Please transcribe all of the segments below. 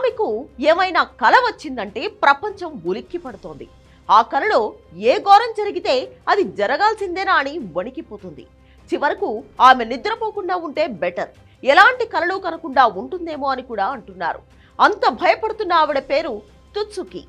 ఆమెకు ఏమైనా కల వచ్చిందంటే ప్రపంచం ఉలిక్కి పడుతోంది. ఆ కలలో ఏ ఘోరం జరిగితే అది జరగాల్సిందేనా అని వణికిపోతుంది. చివరకు ఆమె నిద్రపోకుండా ఉంటే బెటర్, ఎలాంటి కలలు కనకుండా ఉంటుందేమో అని కూడా అంటున్నారు. అంత భయపడుతున్న ఆవిడ పేరు తుత్సుకి,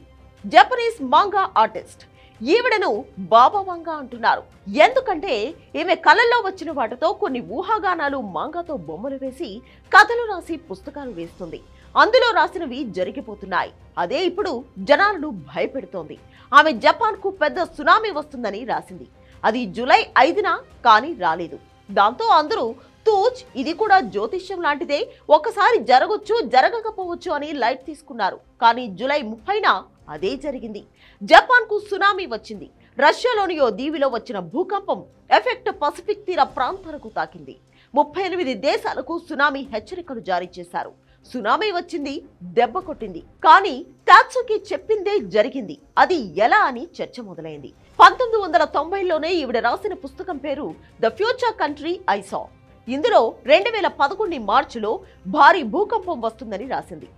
జపనీస్ మాంగా ఆర్టిస్ట్. ఈవిడను బాబా వాంగా అంటున్నారు. ఎందుకంటే ఈమె కళల్లో వచ్చిన వాటితో కొన్ని ఊహాగానాలు మాంగాతో బొమ్మలు వేసి కథలు రాసి పుస్తకాలు వేస్తుంది. అందులో రాసినవి జరిగిపోతున్నాయి. అదే ఇప్పుడు జనాలను భయపెడుతోంది. ఆమె జపాన్ కు పెద్ద సునామీ వస్తుందని రాసింది. అది జూలై 5న కానీ రాలేదు. దాంతో అందరూ తూచ్, ఇది కూడా జ్యోతిష్యం లాంటిదే, ఒకసారి జరగొచ్చు జరగకపోవచ్చు అని లైట్ తీసుకున్నారు. కానీ జూలై 30న అదే జరిగింది. జపాన్ కు సునామీ వచ్చింది. రష్యాలోని ఓ దీవిలో వచ్చిన భూకంపం ఎఫెక్ట్ పసిఫిక్ తీర ప్రాంతాలకు తాకింది. 38 దేశాలకు సునామీ హెచ్చరికలు జారీ చేశారు. సునామీ వచ్చింది, దెబ్బ కొట్టింది. కానీ తాత్సుకి చెప్పిందే జరిగింది. అది ఎలా అని చర్చ మొదలైంది. 1990లోనే ఈవిడ రాసిన పుస్తకం పేరు the future country I saw. ఇందులో 2011 మార్చిలో భారీ భూకంపం వస్తుందని రాసింది.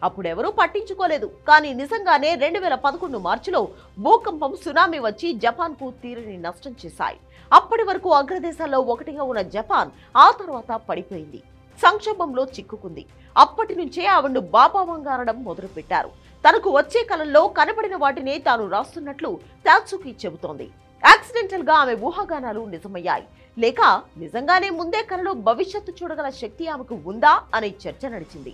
అప్పుడెవరూ పట్టించుకోలేదు. కానీ నిజంగానే 2011 మార్చిలో భూకంపం, సునామీ వచ్చి జపాన్ కు తీరని నష్టం చేశాయి. అప్పటి వరకు అగ్రదేశాల్లో ఒకటిగా ఉన్న జపాన్ ఆ తర్వాత పడిపోయింది, సంక్షోభంలో చిక్కుకుంది. అప్పటి నుంచే ఆవిడను బాబా వాంగా అనడం మొదలు పెట్టారు. తనకు వచ్చే కళల్లో కనబడిన వాటినే తాను రాస్తున్నట్లు తాత్సుకి చెబుతోంది. యాక్సిడెంటల్ గా ఆమె ఊహాగానాలు నిజమయ్యాయి, లేక నిజంగానే ముందే కళలో భవిష్యత్తు చూడగల శక్తి ఆమెకు ఉందా అనే చర్చ నడిచింది.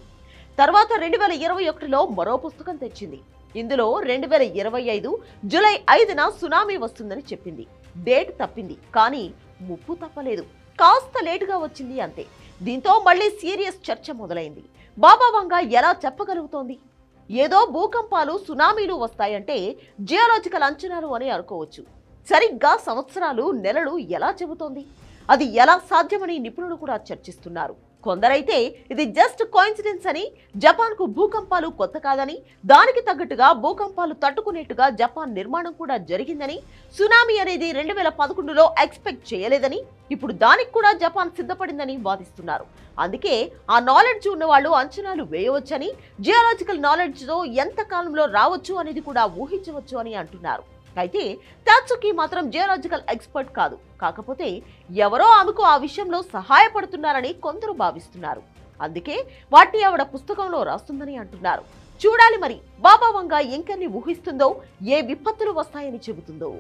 తర్వాత 2021లో మరో పుస్తకం తెచ్చింది. ఇందులో 2025 జూలై 5న సునామీ వస్తుందని చెప్పింది. డేట్ తప్పింది, కానీ ముప్పు తప్పలేదు. కాస్త లేటుగా వచ్చింది అంతే. దీంతో మళ్ళీ సీరియస్ చర్చ మొదలైంది. బాబా వాంగా ఎలా చెప్పగలుగుతోంది? ఏదో భూకంపాలు, సునామీలు వస్తాయంటే జియోలాజికల్ అంచనాలు అని అనుకోవచ్చు. సరిగ్గా సంవత్సరాలు, నెలలు ఎలా చెబుతోంది? అది ఎలా సాధ్యమని నిపుణులు కూడా చర్చిస్తున్నారు. కొందరైతే ఇది జస్ట్ కోయిన్సిడెన్స్ అని, జపాన్ కు భూకంపాలు కొత్త కాదని, దానికి తగ్గట్టుగా భూకంపాలు తట్టుకునేట్టుగా జపాన్ నిర్మాణం కూడా జరిగిందని, సునామీ అనేది 2011లో ఎక్స్పెక్ట్ చేయలేదని, ఇప్పుడు దానికి కూడా జపాన్ సిద్ధపడిందని వాదిస్తున్నారు. అందుకే ఆ నాలెడ్జ్ ఉన్న వాళ్ళు అంచనాలు వేయవచ్చని, జియోలాజికల్ నాలెడ్జ్ తో ఎంత కాలంలో రావచ్చు అనేది కూడా ఊహించవచ్చు అని అంటున్నారు. అయితే తాత్సుకి మాత్రం జియోలాజికల్ ఎక్స్పర్ట్ కాదు. కాకపోతే ఎవరో ఆమెకు ఆ విషయంలో సహాయపడుతున్నారని కొందరు భావిస్తున్నారు. అందుకే వాటిని ఆవిడ పుస్తకంలో రాస్తుందని అంటున్నారు. చూడాలి మరి బాబా వాంగా ఇంకెన్ని ఊహిస్తుందో, ఏ విపత్తులు వస్తాయని చెబుతుందో.